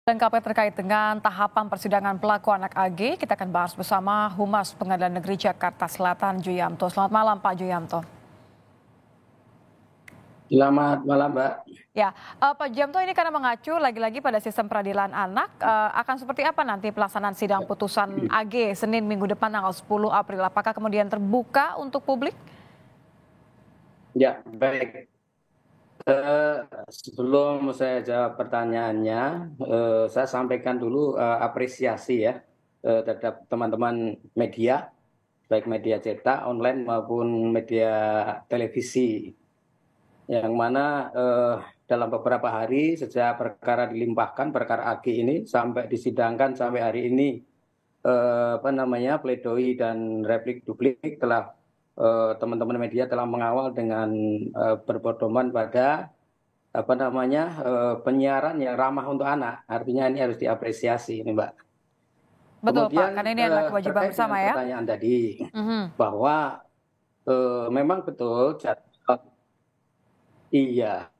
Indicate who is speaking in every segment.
Speaker 1: Lengkapnya terkait dengan tahapan persidangan pelaku anak AG, kita akan bahas bersama Humas Pengadilan Negeri Jakarta Selatan, Juyamto. Selamat malam, Pak Juyamto.
Speaker 2: Selamat malam, Mbak.
Speaker 1: Ya, Pak Juyamto, ini karena mengacu lagi-lagi pada sistem peradilan anak, akan seperti apa nanti pelaksanaan sidang putusan AG Senin minggu depan tanggal 10 April? Apakah kemudian terbuka untuk publik?
Speaker 2: Ya, baik. Sebelum saya jawab pertanyaannya, saya sampaikan dulu apresiasi ya terhadap teman-teman media, baik media cetak, online maupun media televisi, yang mana dalam beberapa hari sejak perkara dilimpahkan, perkara AG ini sampai disidangkan sampai hari ini, pledoi dan replik duplik telah teman-teman media telah mengawal dengan berpedoman pada penyiaran yang ramah untuk anak. Artinya ini harus diapresiasi ini, Mbak.
Speaker 1: Betul, Pak,
Speaker 2: Kemudian
Speaker 1: karena ini adalah kewajiban
Speaker 2: terkait
Speaker 1: bersama
Speaker 2: dengan
Speaker 1: ya.
Speaker 2: pertanyaan tadi, bahwa memang betul jadwal, iya,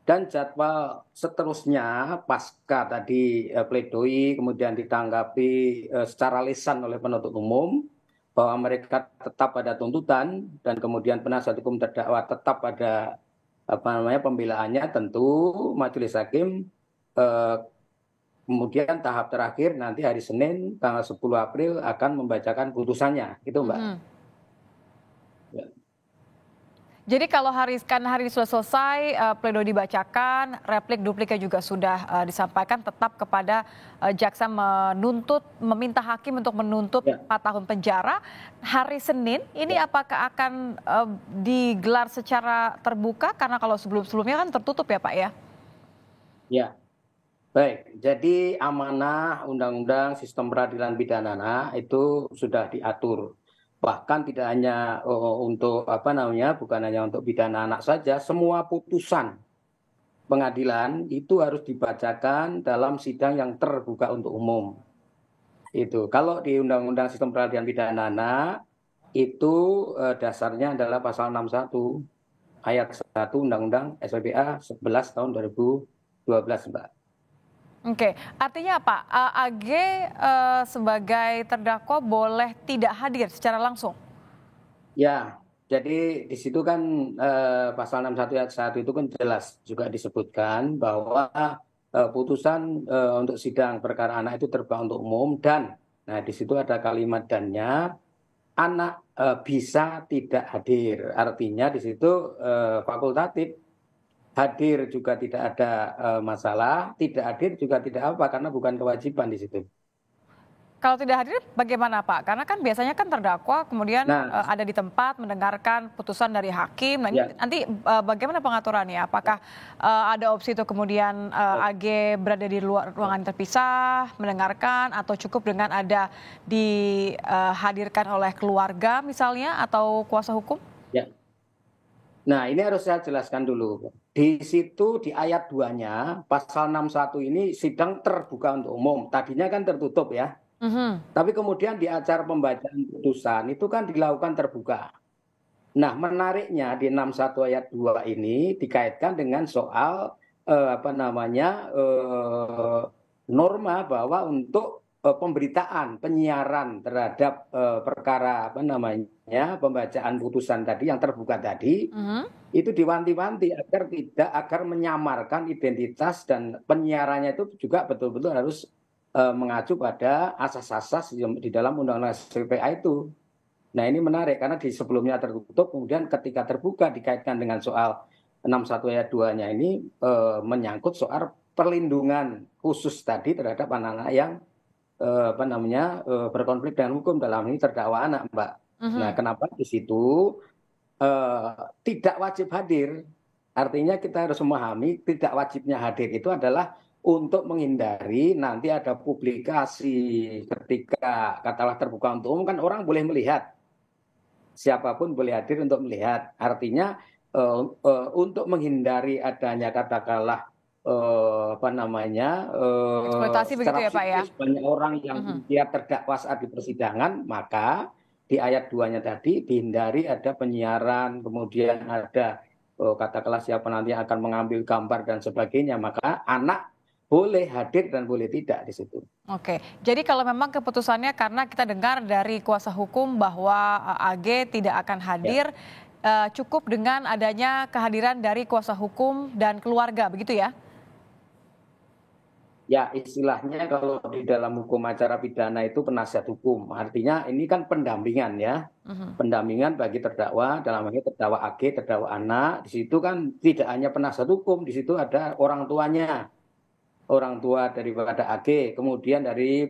Speaker 2: dan jadwal seterusnya pasca tadi pledoi kemudian ditanggapi secara lisan oleh penuntut umum bahwa mereka tetap pada tuntutan dan kemudian penasihat hukum terdakwa tetap pada pembelaannya, tentu majelis hakim kemudian tahap terakhir nanti hari Senin tanggal 10 April akan membacakan putusannya, gitu, Mbak. Ya.
Speaker 1: Jadi kalau hari ini sudah selesai, pledoi dibacakan, replik dupliknya juga sudah disampaikan, tetap kepada jaksa meminta hakim untuk menuntut 4 tahun penjara. Hari Senin ini apakah akan digelar secara terbuka? Karena kalau sebelumnya kan tertutup ya, Pak ya? Ya.
Speaker 2: Baik, jadi amanah Undang-Undang Sistem Peradilan Pidana itu sudah diatur. Bahkan tidak hanya untuk bukan hanya untuk pidana anak saja, semua putusan pengadilan itu harus dibacakan dalam sidang yang terbuka untuk umum. Itu kalau di Undang-Undang Sistem Peradilan Pidana anak itu dasarnya adalah pasal 61 ayat 1 Undang-Undang SPPA 11 tahun 2012, Mbak.
Speaker 1: Oke, artinya apa? AG sebagai terdakwa boleh tidak hadir secara langsung?
Speaker 2: Ya, jadi di situ kan pasal 61 ayat 1 itu kan jelas juga disebutkan bahwa putusan untuk sidang perkara anak itu terbuka untuk umum dan, nah di situ ada kalimat dannya, anak bisa tidak hadir. Artinya di situ fakultatif, hadir juga tidak ada masalah, tidak hadir juga tidak apa, karena bukan kewajiban di situ.
Speaker 1: Kalau tidak hadir bagaimana, Pak? Karena kan biasanya kan terdakwa kemudian ada di tempat mendengarkan putusan dari hakim. Nah, ini nanti bagaimana pengaturannya? Apakah ada opsi itu kemudian AG berada di luar ruangan terpisah mendengarkan, atau cukup dengan ada dihadirkan oleh keluarga misalnya atau kuasa hukum? Ya.
Speaker 2: Nah, ini harus saya jelaskan dulu. Di situ di ayat 2-nya pasal 61 ini sidang terbuka untuk umum. Tadinya kan tertutup ya. Tapi kemudian di acara pembacaan putusan itu kan dilakukan terbuka. Nah, menariknya di 61 ayat 2 ini dikaitkan dengan soal norma bahwa untuk pemberitaan, penyiaran terhadap perkara pembacaan putusan tadi yang terbuka tadi, itu diwanti-wanti agar menyamarkan identitas, dan penyiarannya itu juga betul-betul harus mengacu pada asas-asas di dalam Undang-Undang SPPA itu. Nah, ini menarik karena di sebelumnya tertutup, kemudian ketika terbuka dikaitkan dengan soal 61 ayat 2-nya ini menyangkut soal perlindungan khusus tadi terhadap anak-anak yang berkonflik dengan hukum, dalam ini terdakwa anak, Mbak. Nah, kenapa di situ tidak wajib hadir? Artinya kita harus memahami tidak wajibnya hadir itu adalah untuk menghindari nanti ada publikasi ketika katakanlah terbuka untuk umum, kan orang boleh melihat, siapapun boleh hadir untuk melihat. Artinya untuk menghindari adanya katakanlah
Speaker 1: eksploitasi begitu ya, Pak ya?
Speaker 2: banyak orang yang dia terdakwa saat di persidangan, maka di ayat 2-nya tadi dihindari ada penyiaran, kemudian ada katakanlah siapa nanti akan mengambil gambar dan sebagainya, maka anak boleh hadir dan boleh tidak di situ.
Speaker 1: Oke, jadi kalau memang keputusannya karena kita dengar dari kuasa hukum bahwa AG tidak akan hadir, cukup dengan adanya kehadiran dari kuasa hukum dan keluarga, begitu ya?
Speaker 2: Ya, istilahnya kalau di dalam hukum acara pidana itu penasihat hukum. Artinya ini kan pendampingan ya. Pendampingan bagi terdakwa, dalam hal ini terdakwa AG, terdakwa anak. Di situ kan tidak hanya penasihat hukum, di situ ada orang tuanya. Orang tua daripada AG, kemudian dari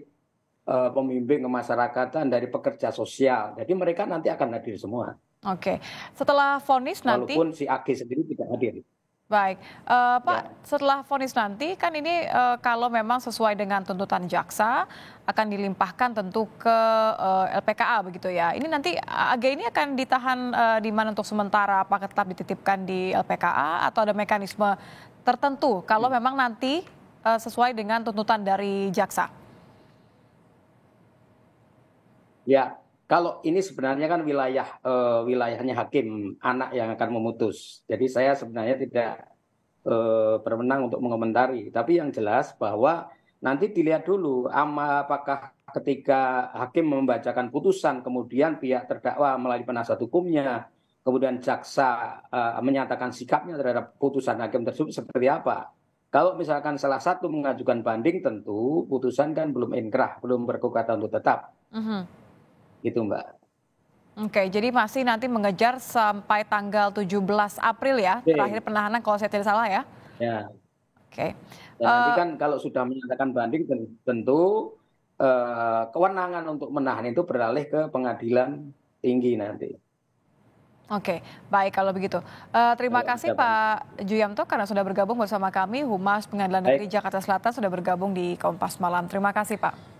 Speaker 2: pembimbing kemasyarakatan, dari pekerja sosial. Jadi mereka nanti akan hadir semua.
Speaker 1: Oke, setelah vonis nanti.
Speaker 2: Walaupun si AG sendiri tidak hadir.
Speaker 1: Baik, Pak, setelah vonis nanti kan ini kalau memang sesuai dengan tuntutan jaksa akan dilimpahkan tentu ke LPKA begitu ya. Ini nanti AG ini akan ditahan di mana untuk sementara? Apakah tetap dititipkan di LPKA atau ada mekanisme tertentu kalau memang nanti sesuai dengan tuntutan dari jaksa?
Speaker 2: Ya, kalau ini sebenarnya kan wilayahnya hakim anak yang akan memutus. Jadi saya sebenarnya tidak berwenang untuk mengomentari. Tapi yang jelas bahwa nanti dilihat dulu apakah ketika hakim membacakan putusan, kemudian pihak terdakwa melalui penasihat hukumnya, kemudian jaksa menyatakan sikapnya terhadap putusan hakim tersebut seperti apa. Kalau misalkan salah satu mengajukan banding, tentu putusan kan belum inkrah, belum berkekuatan untuk tetap. Gitu, Mbak.
Speaker 1: Oke, jadi masih nanti mengejar sampai tanggal 17 April ya, terakhir penahanan kalau saya tidak salah ya?
Speaker 2: Ya.
Speaker 1: Oke.
Speaker 2: Dan nanti kan kalau sudah menyatakan banding, tentu kewenangan untuk menahan itu beralih ke pengadilan tinggi nanti.
Speaker 1: Oke, baik kalau begitu. Terima kasih Pak Juyamto karena sudah bergabung bersama kami, Humas Pengadilan Negeri Jakarta Selatan sudah bergabung di Kompas Malam. Terima kasih Pak.